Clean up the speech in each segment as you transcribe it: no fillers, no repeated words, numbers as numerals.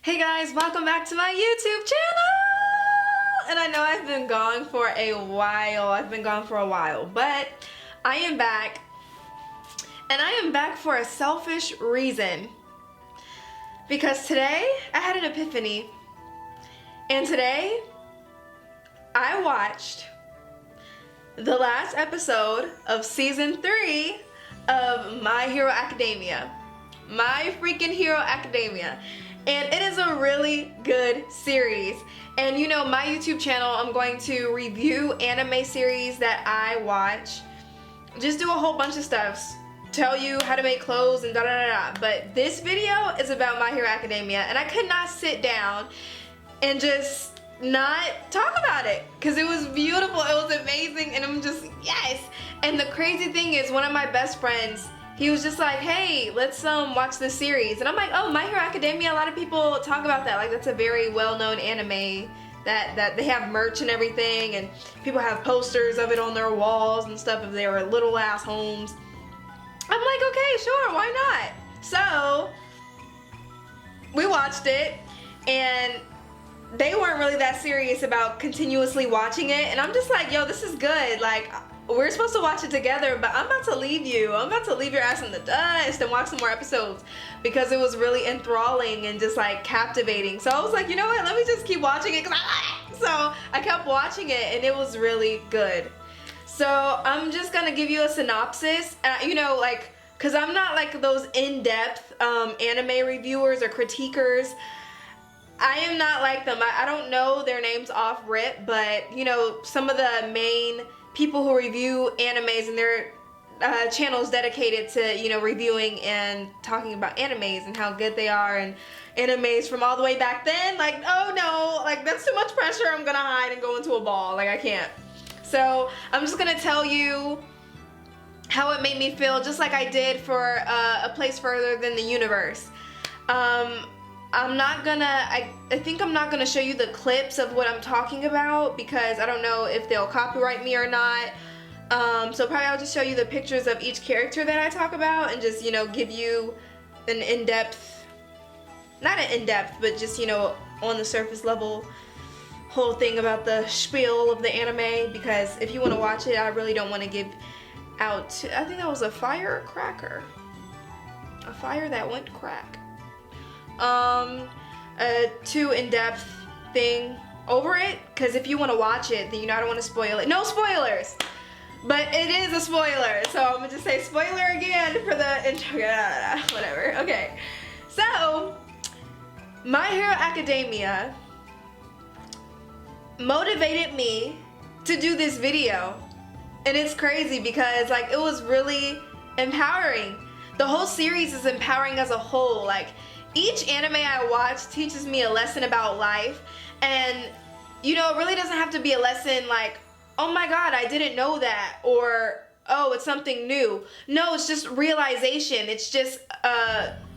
Hey guys, welcome back to my YouTube channel! And I know I've been gone for a while, but I am back. And I am back for a selfish reason. Because today, I had an epiphany. And today, I watched the last episode of season 3 of My Hero Academia. My freaking Hero Academia. And it is a really good series. And you know, my YouTube channel, I'm going to review anime series that I watch. Just do a whole bunch of stuff. Tell you how to make clothes and da da da da. But this video is about My Hero Academia. And I could not sit down and just not talk about it. Because it was beautiful, it was amazing, and I'm just, yes. And the crazy thing is, one of my best friends, he was just like, hey, let's watch this series. And I'm like, oh, My Hero Academia, a lot of people talk about that. Like, that's a very well-known anime that they have merch and everything, and people have posters of it on their walls and stuff if they were little ass homes. I'm like, okay, sure, why not? So, we watched it, and they weren't really that serious about continuously watching it, and I'm just like, yo, this is good. Like, we're supposed to watch it together, but I'm about to leave you. I'm about to leave your ass in the dust and watch some more episodes because it was really enthralling and just like captivating. So I was like, you know what? Let me just keep watching it because I like it. So I kept watching it and it was really good. So I'm just gonna give you a synopsis. You know, like, cause I'm not like those in-depth anime reviewers or critiquers. I am not like them. I don't know their names off rip, but you know, some of the main people who review animes and their channels dedicated to, you know, reviewing and talking about animes and how good they are, and animes from all the way back then, like, oh no, like that's too much pressure, I'm gonna hide and go into a ball, like I can't. So I'm just gonna tell you how it made me feel, just like I did for A Place Further Than the Universe. I'm not gonna, I think I'm not gonna show you the clips of what I'm talking about because I don't know if they'll copyright me or not. So probably I'll just show you the pictures of each character that I talk about and just, you know, give you an in-depth, not an in-depth, but just, you know, on the surface level whole thing about the spiel of the anime, because if you want to watch it, I really don't want to give out, I think that was a firecracker. A fire that went crack. A too in-depth thing over it, because if you want to watch it, then you know I don't want to spoil it. No spoilers! But it is a spoiler, so I'm gonna just say spoiler again for the intro, whatever. Okay, so My Hero Academia motivated me to do this video, and it's crazy because like it was really empowering. The whole series is empowering as a whole. Like, each anime I watch teaches me a lesson about life, and you know, it really doesn't have to be a lesson like, oh my god, I didn't know that, or oh, it's something new. No, it's just realization. It's just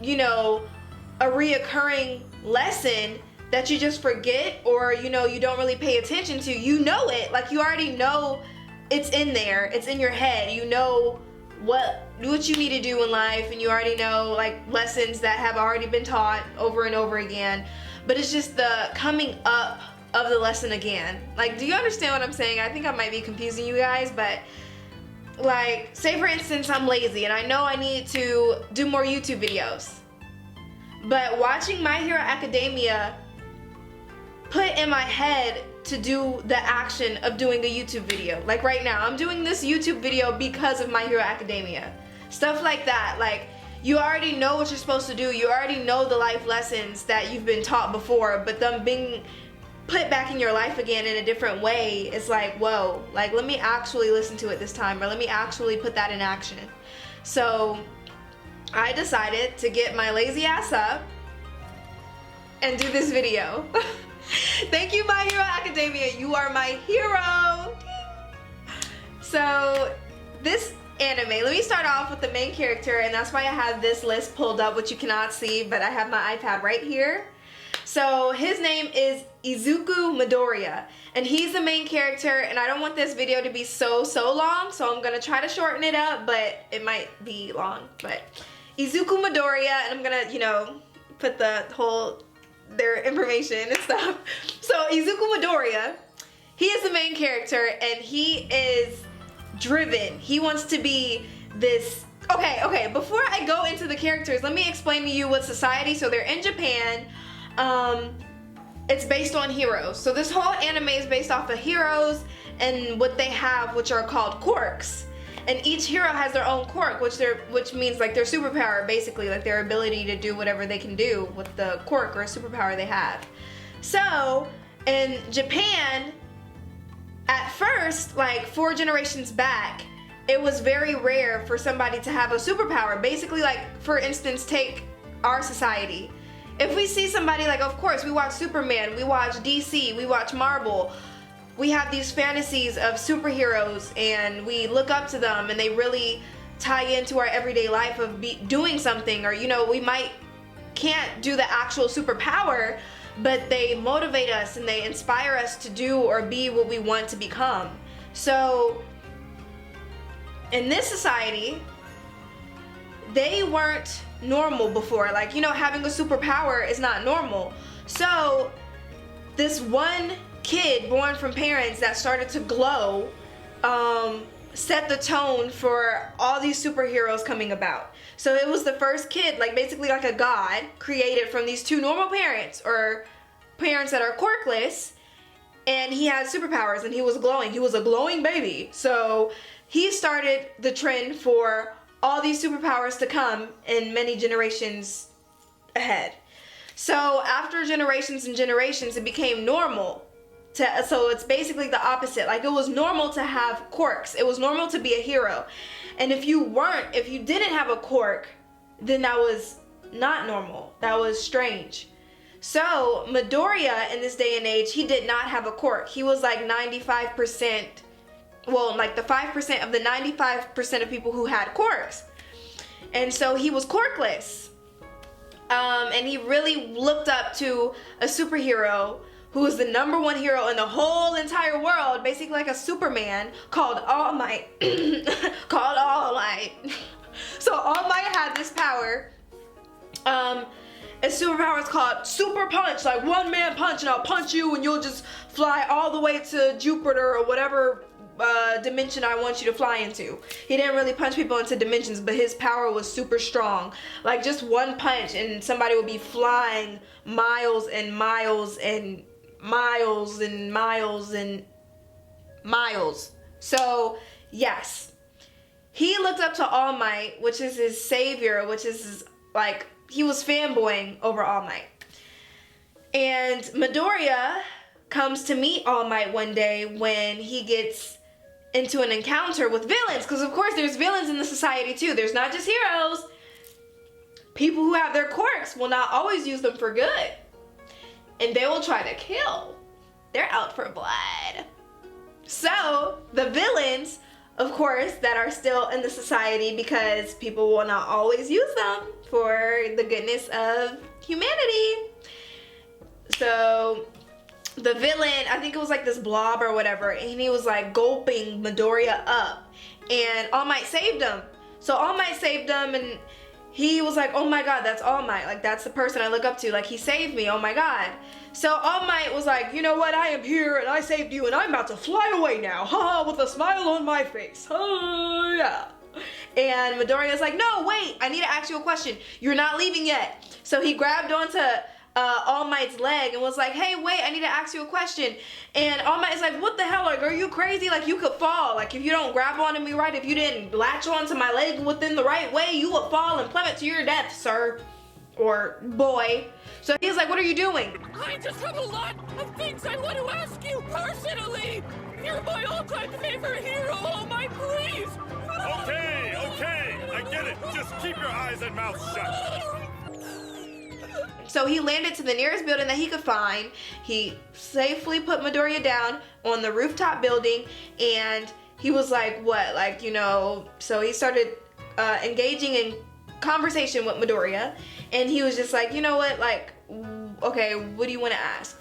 you know, a reoccurring lesson that you just forget, or you know, you don't really pay attention to. You know it, like you already know it's in there, it's in your head. You know what you need to do in life, and you already know like lessons that have already been taught over and over again, but it's just the coming up of the lesson again. Like, do you understand what I'm saying? I think I might be confusing you guys, but like, say for instance I'm lazy and I know I need to do more YouTube videos, but watching My Hero Academia put in my head to do the action of doing a YouTube video. Like right now, I'm doing this YouTube video because of My Hero Academia. Stuff like that. Like, you already know what you're supposed to do. You already know the life lessons that you've been taught before, but them being put back in your life again in a different way, it's like, whoa, like let me actually listen to it this time, or let me actually put that in action. So I decided to get my lazy ass up and do this video. Thank you, My Hero Academia. You are my hero. So this anime, let me start off with the main character, and that's why I have this list pulled up, which you cannot see, but I have my iPad right here. So his name is Izuku Midoriya, and he's the main character, and I don't want this video to be so long, so I'm gonna try to shorten it up, but it might be long. But Izuku Midoriya, and I'm gonna, you know, put the whole their information and stuff. So Izuku Midoriya, he is the main character, and he is driven. He wants to be this. Okay, before I go into the characters, let me explain to you what society. So they're in Japan. It's based on heroes. So this whole anime is based off of heroes and what they have, which are called quirks. And each hero has their own quirk, which means like their superpower, basically, like their ability to do whatever they can do with the quirk or superpower they have. So in Japan, at first, like 4 generations back, it was very rare for somebody to have a superpower. Basically, like, for instance, take our society. If we see somebody, like, of course, we watch Superman, we watch DC, we watch Marvel. We have these fantasies of superheroes, and we look up to them, and they really tie into our everyday life of doing something, or, you know, we can't do the actual superpower, but they motivate us and they inspire us to do or be what we want to become. So in this society, they weren't normal before. Like, you know, having a superpower is not normal. So this one kid born from parents that started to glow set the tone for all these superheroes coming about. So it was the first kid, like basically like a god, created from these 2 normal parents, or parents that are quirkless, and he had superpowers and he was glowing. He was a glowing baby. So he started the trend for all these superpowers to come in many generations ahead. So after generations and generations, it became normal. So it's basically the opposite. Like, it was normal to have quirks. It was normal to be a hero. And if you didn't have a quirk, then that was not normal. That was strange. So Midoriya, in this day and age, he did not have a quirk. He was like 95%, well, like the 5% of the 95% of people who had quirks. And so he was quirkless. And he really looked up to a superhero who was the #1 hero in the whole entire world, basically like a Superman, called All Might. Called All Might. So All Might had this power. His superpower is called Super Punch, like 1-man punch, and I'll punch you and you'll just fly all the way to Jupiter or whatever dimension I want you to fly into. He didn't really punch people into dimensions, but his power was super strong. Like, just one punch and somebody would be flying miles and miles and miles and miles and miles. So yes, he looked up to All Might, which is his savior, which is his, like, he was fanboying over All Might. And Midoriya comes to meet All Might one day when he gets into an encounter with villains, because of course there's villains in the society too. There's not just heroes. People who have their quirks will not always use them for good, and they will try to kill. They're out for blood. So the villains, of course, that are still in the society, because people will not always use them for the goodness of humanity. So the villain, I think it was like this blob or whatever, and he was like gulping Midoriya up, and All Might saved him. So All Might saved him, and he was like, oh my god, that's All Might. Like, that's the person I look up to. Like, he saved me, oh my god. So All Might was like, you know what, I am here and I saved you and I'm about to fly away now, haha, with a smile on my face, oh yeah. And Midoriya's like, no, wait, I need to ask you a question. You're not leaving yet. So he grabbed onto All Might's leg and was like, hey, wait, I need to ask you a question. And All Might is like, what the hell, like, are you crazy? Like, you could fall. Like, if you don't grab onto me right, if you didn't latch onto my leg within the right way, you would fall and plummet to your death, sir. Or boy. So he's like, what are you doing? I just have a lot of things I want to ask you personally. You're my all-time favorite hero, All Might, please. Okay, I get it. Just keep your eyes and mouth shut. So he landed to the nearest building that he could find. He safely put Midoriya down on the rooftop building, and he was like, what, like, you know, so he started engaging in conversation with Midoriya, and he was just like, you know what, like, okay, what do you want to ask?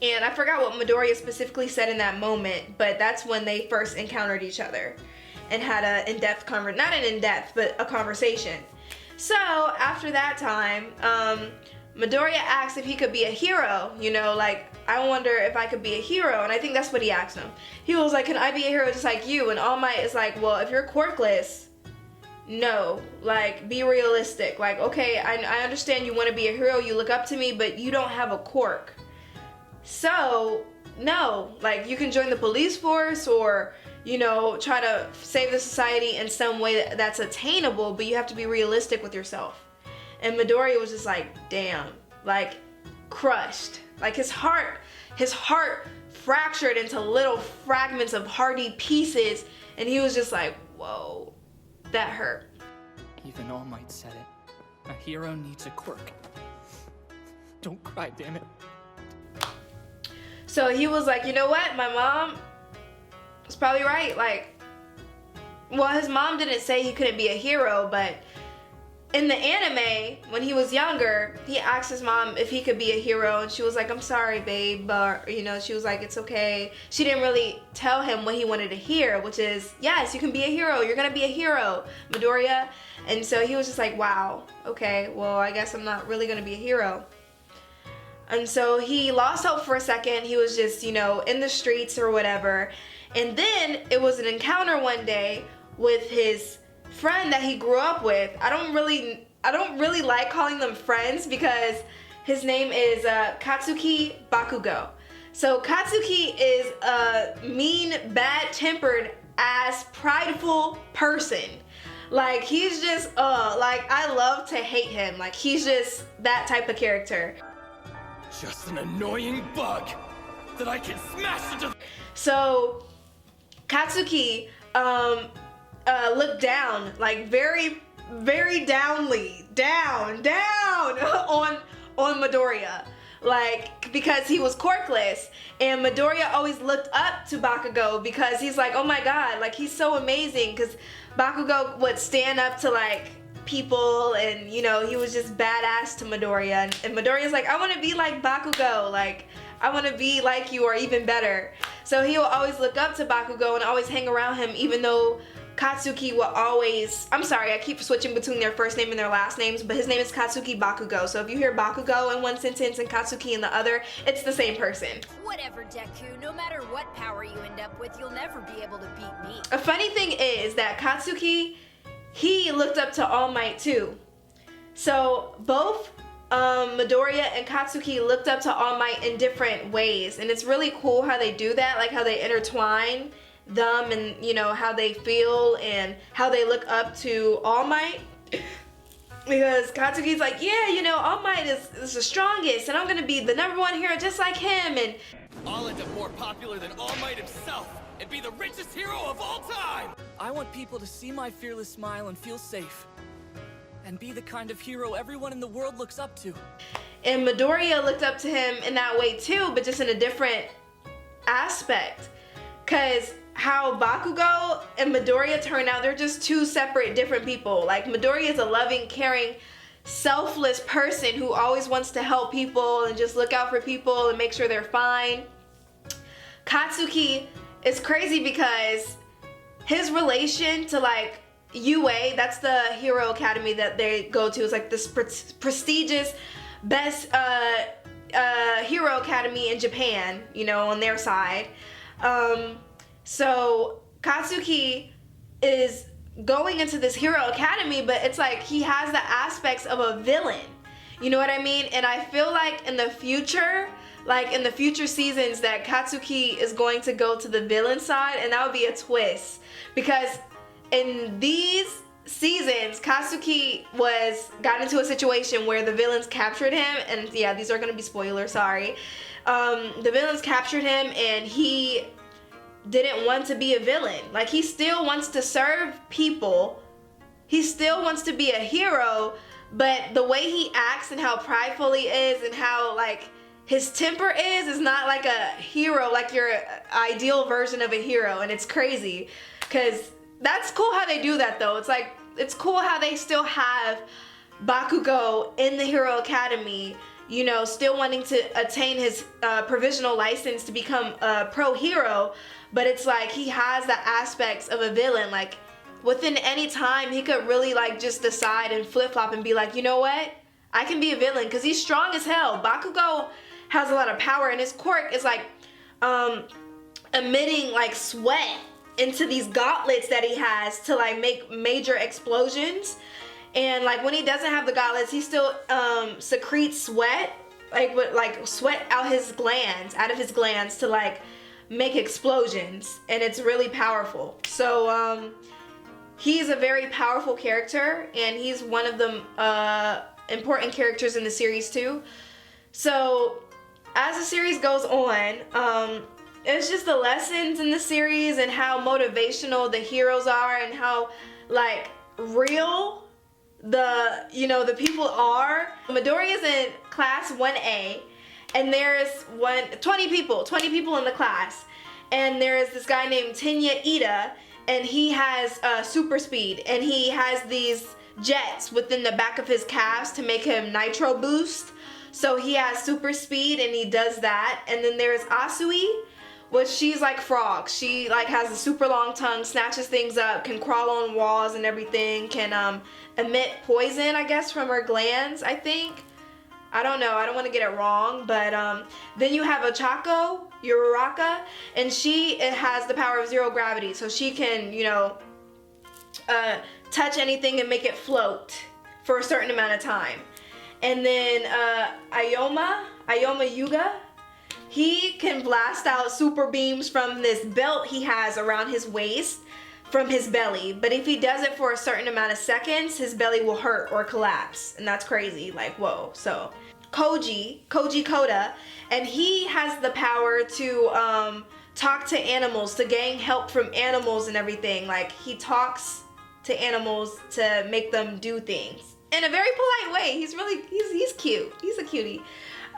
And I forgot what Midoriya specifically said in that moment, but that's when they first encountered each other and had a in-depth not an in-depth, but a conversation. So after that time, Midoriya asked if he could be a hero, you know, like, I wonder if I could be a hero, and I think that's what he asked him. He was like, can I be a hero just like you? And All Might is like, well, if you're quirkless, no, like, be realistic. Like, okay, I understand you want to be a hero, you look up to me, but you don't have a quirk. So, no, like, you can join the police force or, you know, try to save the society in some way that's attainable, but you have to be realistic with yourself. And Midoriya was just like, damn, like, crushed. Like, his heart fractured into little fragments of hearty pieces, and he was just like, whoa, that hurt. Even All Might said it. A hero needs a quirk. Don't cry, damn it. So he was like, you know what, my mom was probably right. Like, well, his mom didn't say he couldn't be a hero, but in the anime, when he was younger, he asked his mom if he could be a hero, and she was like, I'm sorry, babe, but, you know, she was like, it's okay. She didn't really tell him what he wanted to hear, which is, yes, you can be a hero. You're gonna be a hero, Midoriya. And so he was just like, wow, okay, well, I guess I'm not really gonna be a hero. And so he lost hope for a second. He was just, you know, in the streets or whatever. And then it was an encounter one day with his friend that he grew up with. I don't really like calling them friends because his name is Katsuki Bakugo. So Katsuki is a mean, bad-tempered ass, prideful person. Like, he's just like, I love to hate him. Like, he's just that type of character. Just an annoying bug that I can smash into. So Katsuki looked down, like very downly, down on Midoriya, like, because he was quirkless, and Midoriya always looked up to Bakugo because he's like, oh my god, like, he's so amazing, because Bakugo would stand up to, like, people, and, you know, he was just badass to Midoriya, and Midoriya's like, I want to be like Bakugo, like, I want to be like you or even better. So he will always look up to Bakugo and always hang around him, even though Katsuki will always, I'm sorry, I keep switching between their first name and their last names, but his name is Katsuki Bakugo. So if you hear Bakugo in one sentence and Katsuki in the other, it's the same person. Whatever, Deku, no matter what power you end up with, you'll never be able to beat me. A funny thing is that Katsuki, he looked up to All Might too. So both Midoriya and Katsuki looked up to All Might in different ways, and it's really cool how they do that, like how they intertwine them, and, you know, how they feel and how they look up to All Might. Because Katsuki's like, yeah, you know, All Might is the strongest, and I'm gonna be the #1 hero just like him, and I'll end up more popular than All Might himself and be the richest hero of all time. I want people to see my fearless smile and feel safe, and be the kind of hero everyone in the world looks up to. And Midoriya looked up to him in that way too, but just in a different aspect. Cause how Bakugo and Midoriya turn out, they're just two separate, different people. Like, Midoriya is a loving, caring, selfless person who always wants to help people and just look out for people and make sure they're fine. Katsuki is crazy because his relation to, like, UA, that's the hero academy that they go to. It's like this prestigious, best hero academy in Japan, you know, on their side. So Katsuki is going into this hero academy, but it's like he has the aspects of a villain. You know what I mean? And I feel like in the future, like in the future seasons, that Katsuki is going to go to the villain side, and that would be a twist. Because in these seasons, Katsuki got into a situation where the villains captured him, and yeah, these are gonna be spoilers, sorry. The villains captured him, and he didn't want to be a villain. Like, he still wants to serve people. He still wants to be a hero, but the way he acts and how prideful he is and how, like, his temper is not like a hero, like your ideal version of a hero. And it's crazy, because that's cool how they do that, though. It's like, it's cool how they still have Bakugo in the Hero Academy, you know, still wanting to attain his provisional license to become a pro hero, but it's like he has the aspects of a villain. Like, within any time, he could really, like, just decide and flip-flop and be like, you know what? I can be a villain because he's strong as hell. Bakugo has a lot of power, and his quirk is like emitting like sweat into these gauntlets that he has to like make major explosions. And like when he doesn't have the gauntlets, he still secretes sweat, like sweat out of his glands to like make explosions, and it's really powerful. So he's a very powerful character, and he's one of the important characters in the series too. So as the series goes on, it's just the lessons in the series and how motivational the heroes are and how like real the people are. Midori is in class 1A, and there's 20 people in the class, and there's this guy named Tenya Ida, and he has super speed, and he has these jets within the back of his calves to make him nitro boost. So he has super speed, and he does that. And then there's Asui, which she's like frog. She like has a super long tongue, snatches things up, can crawl on walls and everything, can emit poison, I guess, from her glands, I think. I don't know, I don't want to get it wrong, but then you have Ochako, Uraraka, and she has the power of zero gravity, so she can, touch anything and make it float for a certain amount of time. And then Ayoma Yuga, he can blast out super beams from this belt he has around his waist from his belly, but if he does it for a certain amount of seconds, his belly will hurt or collapse, and that's crazy, like whoa. So Koji Koda, and he has the power to talk to animals, to gain help from animals and everything. Like he talks to animals to make them do things in a very polite way. He's cute. He's a cutie.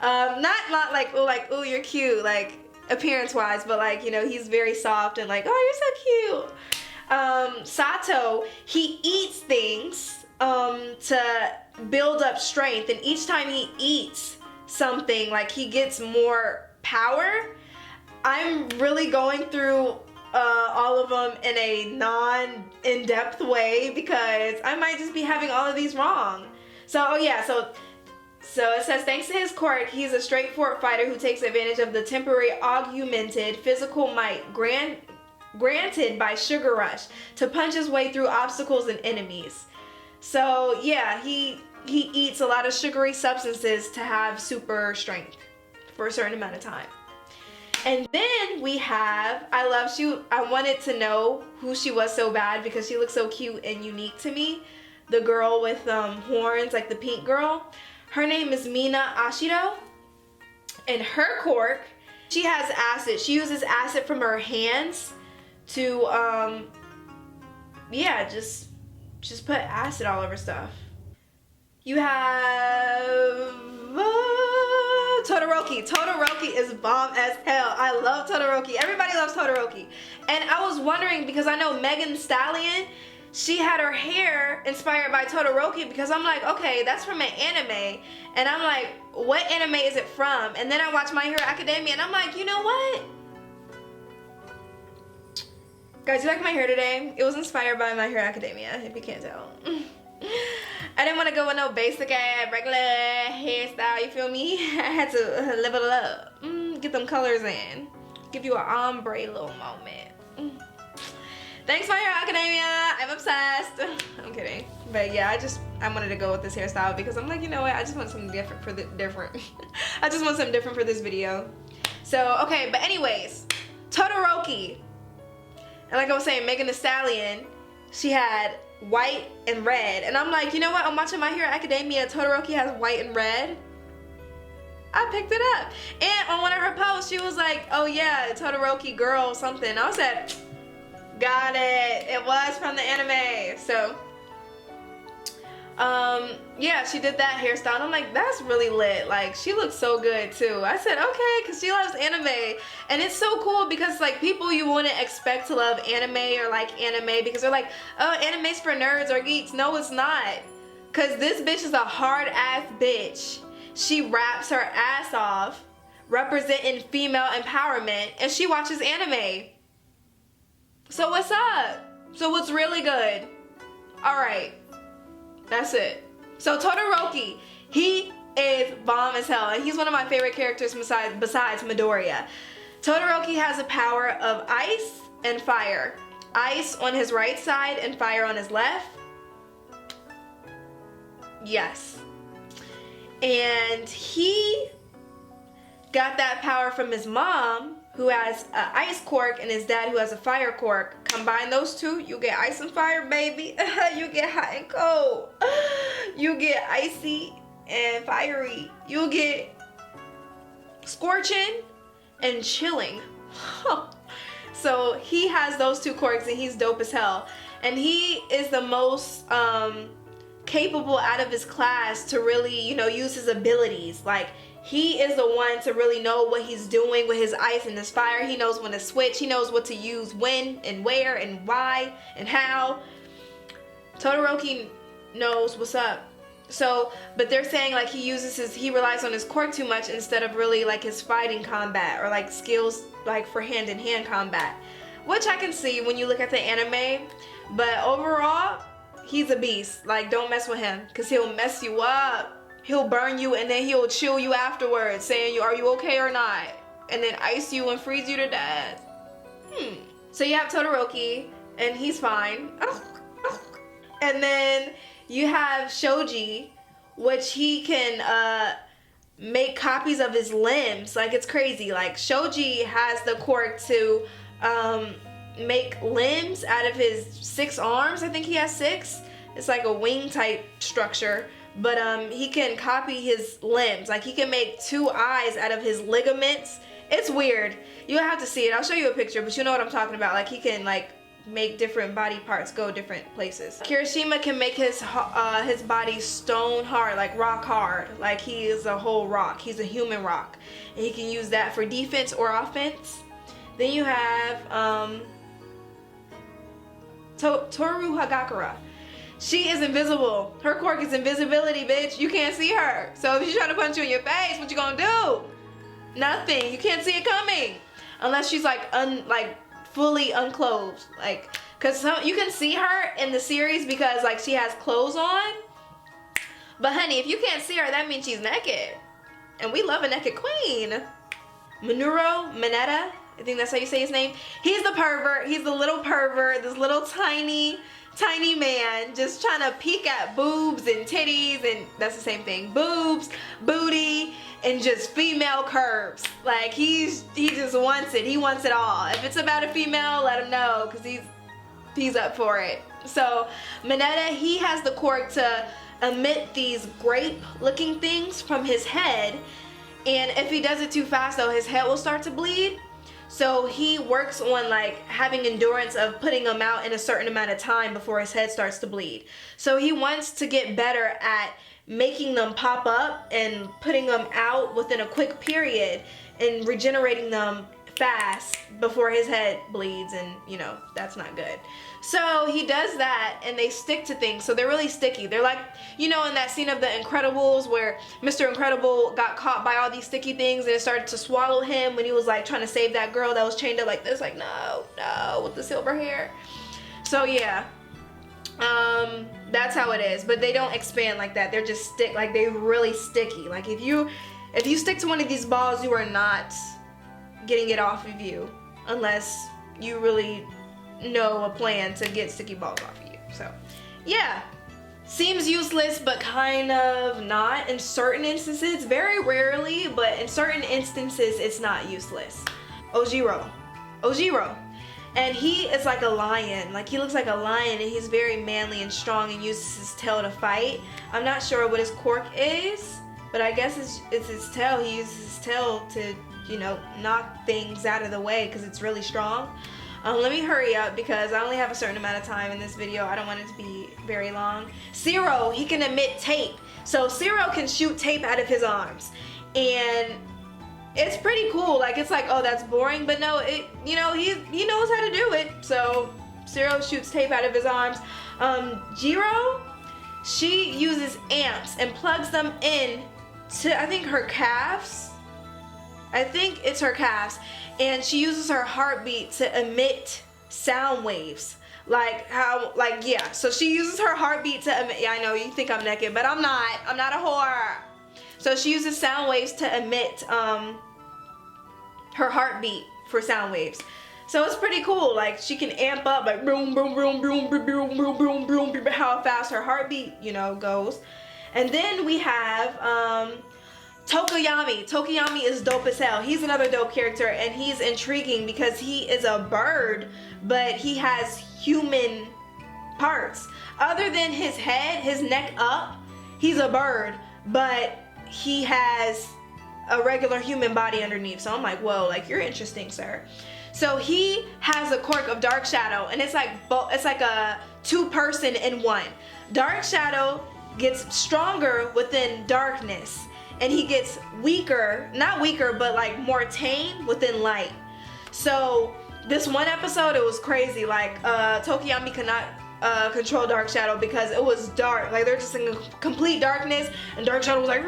Not like oh you're cute like appearance wise, but like he's very soft and like oh you're so cute. Sato, he eats things to build up strength, and each time he eats something, like he gets more power. I'm really going through all of them in a non-in-depth way because I might just be having all of these wrong. So so it says, thanks to his quirk, he's a straightforward fighter who takes advantage of the temporary augmented physical might granted by Sugar Rush to punch his way through obstacles and enemies. So yeah, he eats a lot of sugary substances to have super strength for a certain amount of time. And then we have, I wanted to know who she was so bad because she looks so cute and unique to me. The girl with horns, like the pink girl. Her name is Mina Ashido, and her quirk, she has acid. She uses acid from her hands to, just put acid all over stuff. You have Todoroki. Todoroki is bomb as hell. I love Todoroki. Everybody loves Todoroki. And I was wondering, because I know Megan Thee Stallion, she had her hair inspired by Todoroki, because I'm like, okay, that's from an anime. And I'm like, what anime is it from? And then I watched My Hero Academia, and I'm like, you know what? Guys, you like my hair today? It was inspired by My Hero Academia, if you can't tell. I didn't want to go with no basic ass regular hairstyle, you feel me? I had to level it up, get them colors in, give you an ombre little moment. Thanks, My Hero Academia. I'm obsessed. I'm kidding, but yeah, I wanted to go with this hairstyle because I'm like, you know what? I just want something different for I just want something different for this video. So okay, but anyways, Todoroki, and like I was saying, Megan Thee Stallion, she had white and red, and I'm like, you know what? I'm watching My Hero Academia. Todoroki has white and red. I picked it up, and on one of her posts, she was like, oh yeah, Todoroki girl something. I said, got it. It was from the anime. So yeah, she did that hairstyle, and I'm like, that's really lit. Like, she looks so good too. I said, okay, because she loves anime, and it's so cool because like people you wouldn't expect to love anime or like anime because they're like, oh, anime's for nerds or geeks. No, it's not, because this bitch is a hard ass bitch. She raps her ass off representing female empowerment, and she watches anime. So what's up? So what's really good? All right, that's it. So Todoroki, He is bomb as hell, and he's one of my favorite characters besides Midoriya. Todoroki has the power of ice and fire. Ice on his right side and fire on his left. Yes. And he got that power from his mom, who has an ice quirk, and his dad, who has a fire quirk. Combine those two, you get ice and fire, baby. You get hot and cold. You get icy and fiery. You get scorching and chilling. So he has those two quirks, and he's dope as hell. And he is the most capable out of his class to really, you know, use his abilities. Like, he is the one to really know what he's doing with his ice and his fire. He knows when to switch. He knows what to use when and where and why and how. Todoroki knows what's up. So, but they're saying like he relies on his quirk too much instead of really like his fighting combat or like skills like for hand-to-hand combat. Which I can see when you look at the anime. But overall, he's a beast. Like, don't mess with him, because he'll mess you up. He'll burn you, and then he'll chill you afterwards, saying, are you okay or not? And then ice you and freeze you to death. So you have Todoroki, and he's fine. And then you have Shoji, which he can make copies of his limbs. Like, it's crazy. Like, Shoji has the quirk to make limbs out of his 6 arms. I think he has 6. It's like a wing type structure. But he can copy his limbs. Like, he can make 2 eyes out of his ligaments. It's weird. You'll have to see it. I'll show you a picture, but you know what I'm talking about. Like, he can like make different body parts go different places. Kirishima can make his body stone hard, like rock hard. Like, he is a whole rock. He's a human rock. And he can use that for defense or offense. Then you have Toru Hagakura. She is invisible. Her quirk is invisibility, bitch. You can't see her. So if she's trying to punch you in your face, what you gonna do? Nothing. You can't see it coming. Unless she's like fully unclothed. Like, cause you can see her in the series because like she has clothes on. But honey, if you can't see her, that means she's naked. And we love a naked queen. Mineta, I think that's how you say his name. He's the pervert. He's the little pervert. This little tiny man just trying to peek at boobs and titties, and that's the same thing. Boobs, booty, and just female curves. Like, he just wants it. He wants it all. If it's about a female, let him know, because he's up for it. So Mineta, he has the quirk to emit these grape looking things from his head, and if he does it too fast though, his head will start to bleed. So he works on like having endurance of putting them out in a certain amount of time before his head starts to bleed. So he wants to get better at making them pop up and putting them out within a quick period and regenerating them fast before his head bleeds, and you know, that's not good. So he does that, and they stick to things, so they're really sticky. They're like, you know, in that scene of The Incredibles where Mr. Incredible got caught by all these sticky things and it started to swallow him when he was like trying to save that girl that was chained up like this, like no, with the silver hair. So yeah, that's how it is. But they don't expand like that. They're just they're really sticky. Like if you stick to one of these balls, you are not getting it off of you unless you really know a plan to get sticky balls off of you. So yeah, seems useless but kind of not in certain instances. Very rarely, but in certain instances it's not useless. Ojiro, and he is like a lion. Like, he looks like a lion, and he's very manly and strong and uses his tail to fight. I'm not sure what his quirk is, but I guess it's his tail. He uses his tail to, you know, knock things out of the way because it's really strong. Let me hurry up because I only have a certain amount of time in this video. I don't want it to be very long. Zero, he can emit tape. So Zero can shoot tape out of his arms. And it's pretty cool. Like, it's like, oh, that's boring. But no, you know, he knows how to do it. So Zero shoots tape out of his arms. Jiro, she uses amps and plugs them in to, I think, her calves. I think it's her calves. And she uses her heartbeat to emit sound waves. Like how, like, yeah. So she uses her heartbeat to emit. Yeah, I know you think I'm naked, but I'm not. I'm not a whore. So she uses sound waves to emit her heartbeat for sound waves. So it's pretty cool. Like she can amp up like boom, boom, boom, boom, boom, boom, boom, boom, boom, boom, how fast her heartbeat, you know, goes. And then we have Tokoyami. Tokoyami is dope as hell. He's another dope character, and he's intriguing because he is a bird, but he has human parts. Other than his head, his neck up, he's a bird, but he has a regular human body underneath. So I'm like, whoa, like you're interesting, sir. So he has a quirk of Dark Shadow, and it's like a two-person in one. Dark Shadow gets stronger within darkness, and he gets weaker, not weaker, but like more tame within light. So this one episode, it was crazy. Like Tokoyami could not control Dark Shadow because it was dark. Like they're just in complete darkness, and Dark Shadow was like,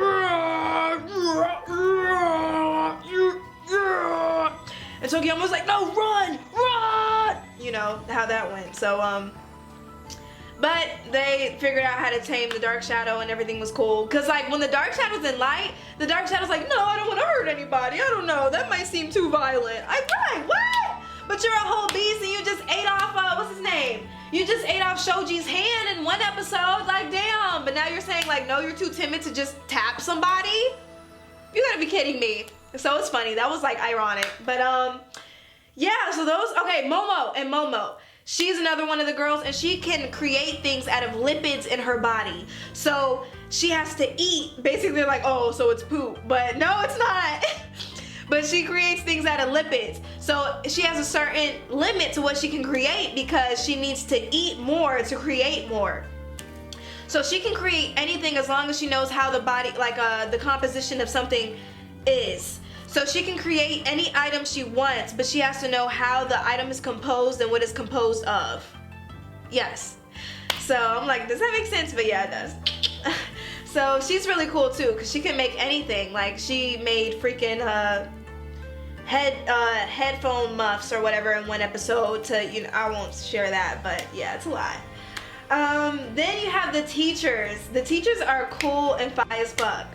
and Tokoyami was like, no, run, run! You know how that went. So but they figured out how to tame the Dark Shadow, and everything was cool. Cause like when the Dark Shadow's in light, the Dark Shadow's like, no, I don't want to hurt anybody. I don't know, that might seem too violent. I'm like, what? But you're a whole beast, and you just ate off what's his name? You just ate off Shoji's hand in one episode. Like, damn. But now you're saying like, no, you're too timid to just tap somebody? You gotta be kidding me. So it's funny. That was like ironic. But yeah. So those. Okay, Momo. She's another one of the girls, and she can create things out of lipids in her body. So she has to eat. Basically, they're like, oh, so it's poop. But no, it's not. But she creates things out of lipids. So she has a certain limit to what she can create because she needs to eat more to create more. So she can create anything as long as she knows how the body, like the composition of something is. So she can create any item she wants, but she has to know how the item is composed and what it's composed of. Yes. So I'm like, does that make sense? But yeah, it does. So she's really cool too, because she can make anything. Like she made freaking headphone muffs or whatever in one episode to, you know, I won't share that, but yeah, it's a lot. Then you have the teachers. The teachers are cool and fly as fuck.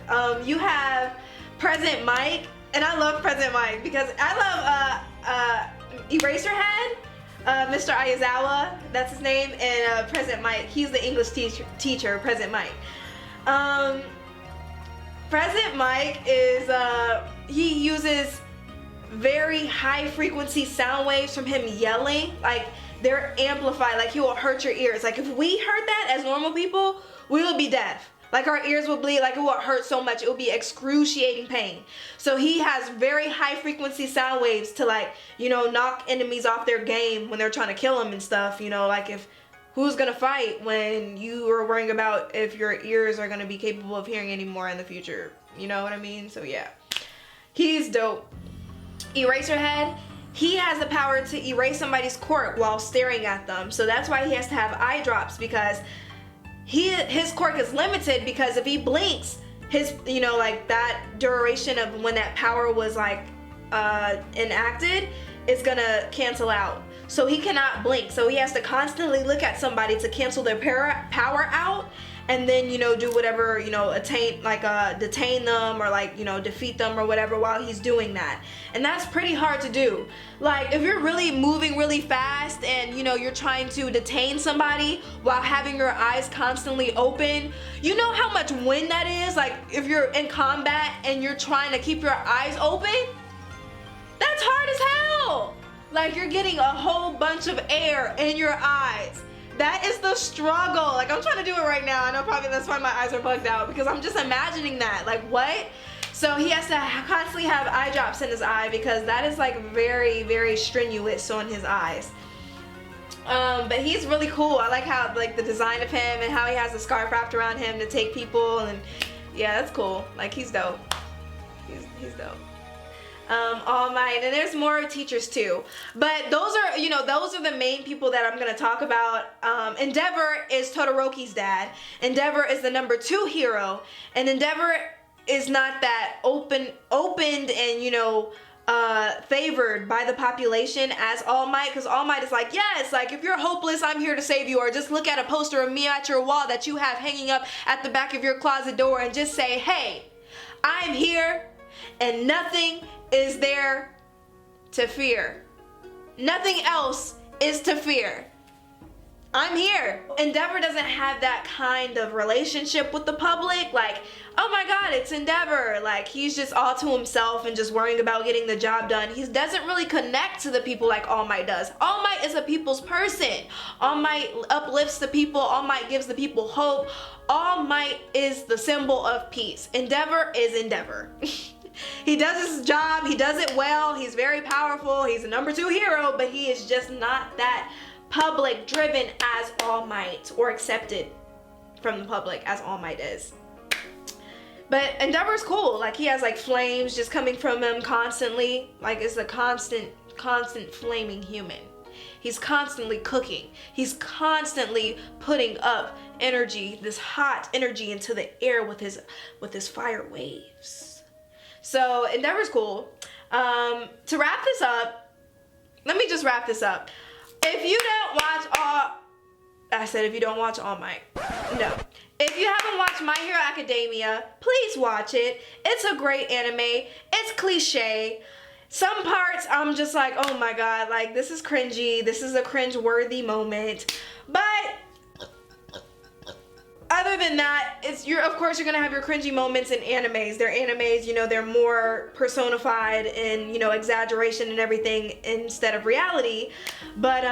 You have President Mike. And I love President Mike because I love Eraserhead, Mr. Ayazawa, that's his name, and President Mike. He's the English teacher, President Mike. President Mike is, he uses very high frequency sound waves from him yelling. Like they're amplified, like he will hurt your ears. Like if we heard that as normal people, we would be deaf. Like our ears will bleed, like it will hurt so much, it will be excruciating pain. So he has very high frequency sound waves to like, you know, knock enemies off their game when they're trying to kill them and stuff. You know, like if, who's gonna fight when you are worrying about if your ears are gonna be capable of hearing anymore in the future. You know what I mean? So yeah, he's dope. Eraserhead, he has the power to erase somebody's quirk while staring at them. So that's why he has to have eye drops, because his quirk is limited, because if he blinks, his, you know, like that duration of when that power was like enacted is gonna cancel out. So he cannot blink. So he has to constantly look at somebody to cancel their power out, and then, you know, do whatever, you know, detain them or like, you know, defeat them or whatever while he's doing that. And that's pretty hard to do. Like if you're really moving really fast and, you know, you're trying to detain somebody while having your eyes constantly open, you know how much wind that is? Like if you're in combat and you're trying to keep your eyes open, that's hard as hell. Like you're getting a whole bunch of air in your eyes. That is the struggle. Like I'm trying to do it right now. I know probably that's why my eyes are bugged out, because I'm just imagining that. Like what? So he has to constantly have eye drops in his eye, because that is like very, very strenuous on his eyes. But he's really cool. I like how like the design of him and how he has the scarf wrapped around him to take people, and yeah, that's cool. Like he's dope. He's dope. All Might, and there's more teachers too, but those are, you know, those are the main people that I'm gonna talk about. Endeavor is Todoroki's dad. Endeavor is the #2 hero, and Endeavor is not that opened and, you know, favored by the population as All Might, because All Might is like, yes, like if you're hopeless, I'm here to save you, or just look at a poster of me at your wall that you have hanging up at the back of your closet door and just say, hey, I'm here and nothing is there to fear. Nothing else is to fear. I'm here. Endeavor doesn't have that kind of relationship with the public. Like, oh my God, it's Endeavor. Like, he's just all to himself and just worrying about getting the job done. He doesn't really connect to the people like All Might does. All Might is a people's person. All Might uplifts the people. All Might gives the people hope. All Might is the symbol of peace. Endeavor is Endeavor. He does his job. He does it well. He's very powerful. He's a #2 hero, but he is just not that public driven as All Might, or accepted from the public as All Might is. But Endeavor's cool. Like, he has like flames just coming from him constantly. Like, it's a constant flaming human. He's constantly cooking. He's constantly putting up energy, this hot energy into the air with his fire waves. So Endeavor's cool. To wrap this up, let me just wrap this up. If you don't watch All Might, no. If you haven't watched My Hero Academia, please watch it. It's a great anime. It's cliche. Some parts I'm just like, oh my God, like this is cringy. This is a cringe-worthy moment. But other than that, of course you're gonna have your cringy moments in animes. They're animes, you know, they're more personified in, you know, exaggeration and everything instead of reality. But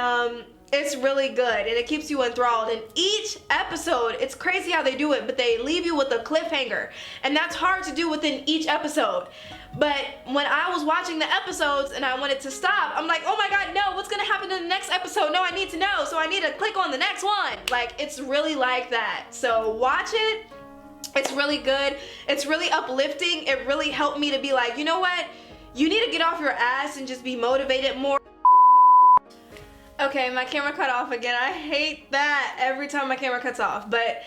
it's really good and it keeps you enthralled. And each episode, it's crazy how they do it, but they leave you with a cliffhanger. And that's hard to do within each episode. But when I was watching the episodes and I wanted to stop, I'm like, oh my God, no, what's gonna happen in the next episode? No, I need to know, so I need to click on the next one. Like, it's really like that. So watch it. It's really good. It's really uplifting. It really helped me to be like, you know what? You need to get off your ass and just be motivated more. Okay, my camera cut off again. I hate that every time my camera cuts off. But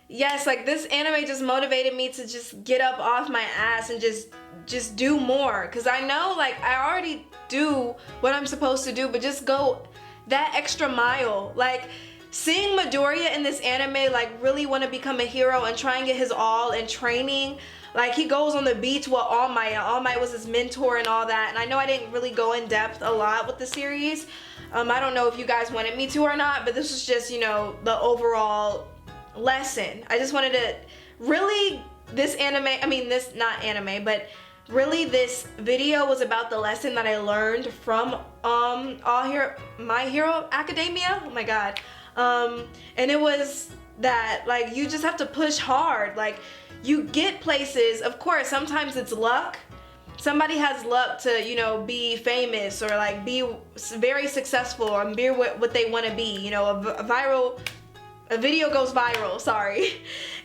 yes, like this anime just motivated me to just get up off my ass and just do more. Cause I know like I already do what I'm supposed to do, but just go that extra mile. Like seeing Midoriya in this anime like really want to become a hero and try and get his all in training. Like he goes on the beach with All Might, and All Might was his mentor and all that. And I know I didn't really go in depth a lot with the series. I don't know if you guys wanted me to or not, but this was just, you know, the overall lesson. I just wanted to really, not anime, but really this video was about the lesson that I learned from My Hero Academia. Oh my God. And it was that like you just have to push hard. Like you get places, of course, sometimes it's luck. Somebody has luck to, you know, be famous or like be very successful and be what they want to be. You know, a video goes viral, sorry.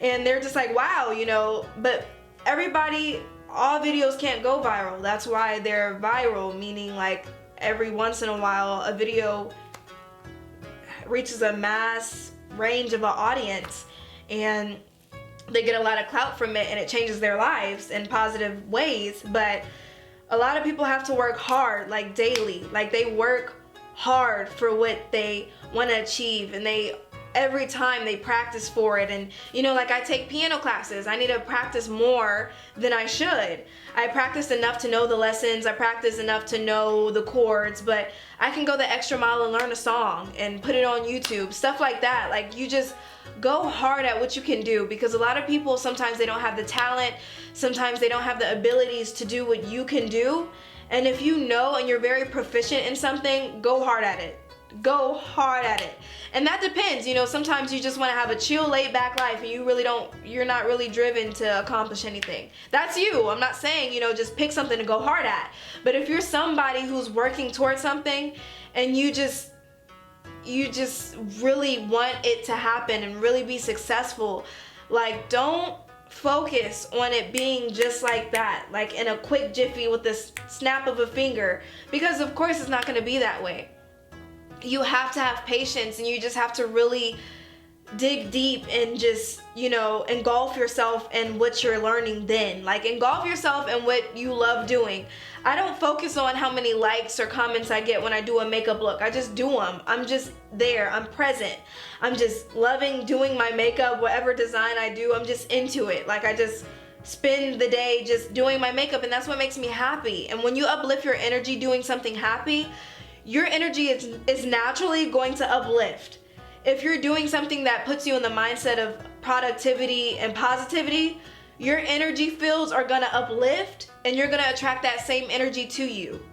And they're just like, wow, you know, but all videos can't go viral. That's why they're viral, meaning like every once in a while a video reaches a mass range of an audience and they get a lot of clout from it and it changes their lives in positive ways. But a lot of people have to work hard, like daily. Like they work hard for what they want to achieve, and every time they practice for it. And you know, like I take piano classes. I need to practice more than I should. I practiced enough to know the lessons. I practiced enough to know the chords, but I can go the extra mile and learn a song and put it on YouTube, stuff like that. Like you just go hard at what you can do, because a lot of people, sometimes they don't have the talent, sometimes they don't have the abilities to do what you can do. And if you know and you're very proficient in something, go hard at it. Go hard at it. And that depends, you know, sometimes you just want to have a chill, laid back life and you're not really driven to accomplish anything. That's you. I'm not saying, you know, just pick something to go hard at. But if you're somebody who's working towards something and you just really want it to happen and really be successful, like don't focus on it being just like that, like in a quick jiffy with the snap of a finger, because of course it's not going to be that way. You have to have patience, and you just have to really dig deep and just, you know, engulf yourself in what you're learning then. Like, engulf yourself in what you love doing. I don't focus on how many likes or comments I get when I do a makeup look. I just do them. I'm just there. I'm present. I'm just loving doing my makeup, whatever design I do. I'm just into it. Like, I just spend the day just doing my makeup, and that's what makes me happy. And when you uplift your energy doing something happy, your energy is naturally going to uplift. If you're doing something that puts you in the mindset of productivity and positivity, your energy fields are gonna uplift and you're gonna attract that same energy to you.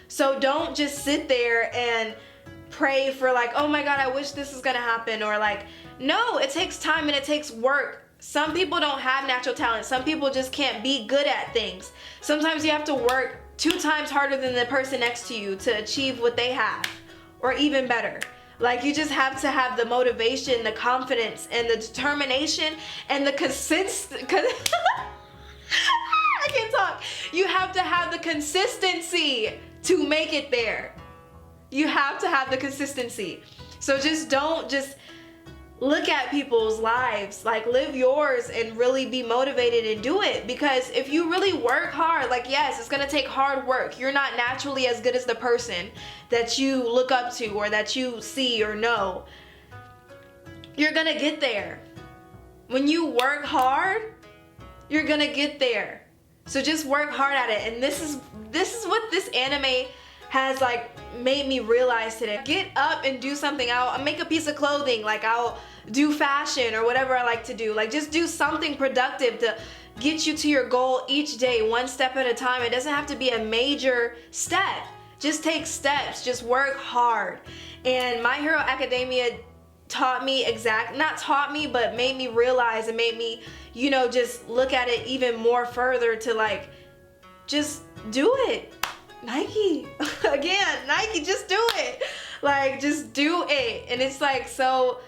So don't just sit there and pray for like, oh my God, I wish this is gonna happen, or like, no, it takes time and it takes work. Some people don't have natural talent. Some people just can't be good at things. Sometimes you have to work 2 times harder than the person next to you to achieve what they have, or even better. Like, you just have to have the motivation, the confidence, and the determination, and the I can't talk. You have to have the consistency to make it there. You have to have the consistency. So just don't just look at people's lives, like, live yours and really be motivated and do it. Because if you really work hard, like, yes, it's gonna take hard work. You're not naturally as good as the person that you look up to or that you see or know. You're gonna get there. When you work hard, you're gonna get there. So just work hard at it. And this is what this anime has like made me realize today. Get up and do something. I'll make a piece of clothing, like I'll do fashion or whatever I like to do. Like, just do something productive to get you to your goal each day, one step at a time. It doesn't have to be a major step. Just take steps, just work hard. And My Hero Academia taught me not taught me, but made me realize and made me, you know, just look at it even more further to like, just do it. Nike, again, Nike, just do it. Like, just do it. And it's like, so,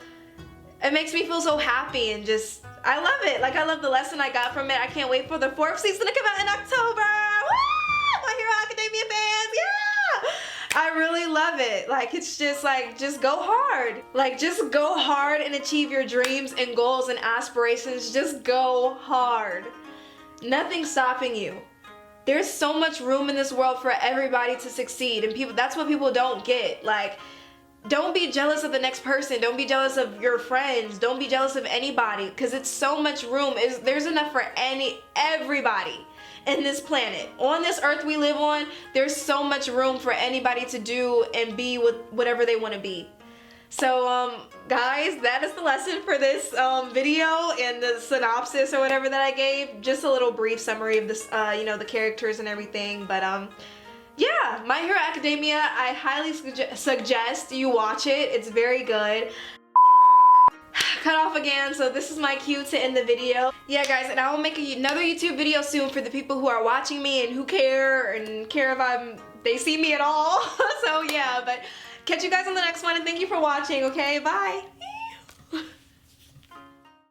it makes me feel so happy and just, I love it. Like, I love the lesson I got from it. I can't wait for the 4th season to come out in October. Woo! My Hero Academia fans, yeah! I really love it. Like, it's just like, just go hard. Like, just go hard and achieve your dreams and goals and aspirations. Just go hard. Nothing's stopping you. There's so much room in this world for everybody to succeed, and people, that's what people don't get. Like, don't be jealous of the next person. Don't be jealous of your friends. Don't be jealous of anybody, because it's so much room. There's enough for everybody in this planet. On this earth we live on, there's so much room for anybody to do and be with whatever they want to be. So guys, that is the lesson for this video and the synopsis or whatever that I gave. Just a little brief summary of this, you know, the characters and everything. But yeah, My Hero Academia, I highly suggest you watch it. It's very good. Cut off again, so this is my cue to end the video. Yeah guys, and I will make another YouTube video soon for the people who are watching me and who care if they see me at all. So yeah, but catch you guys on the next one, and thank you for watching, okay? Bye!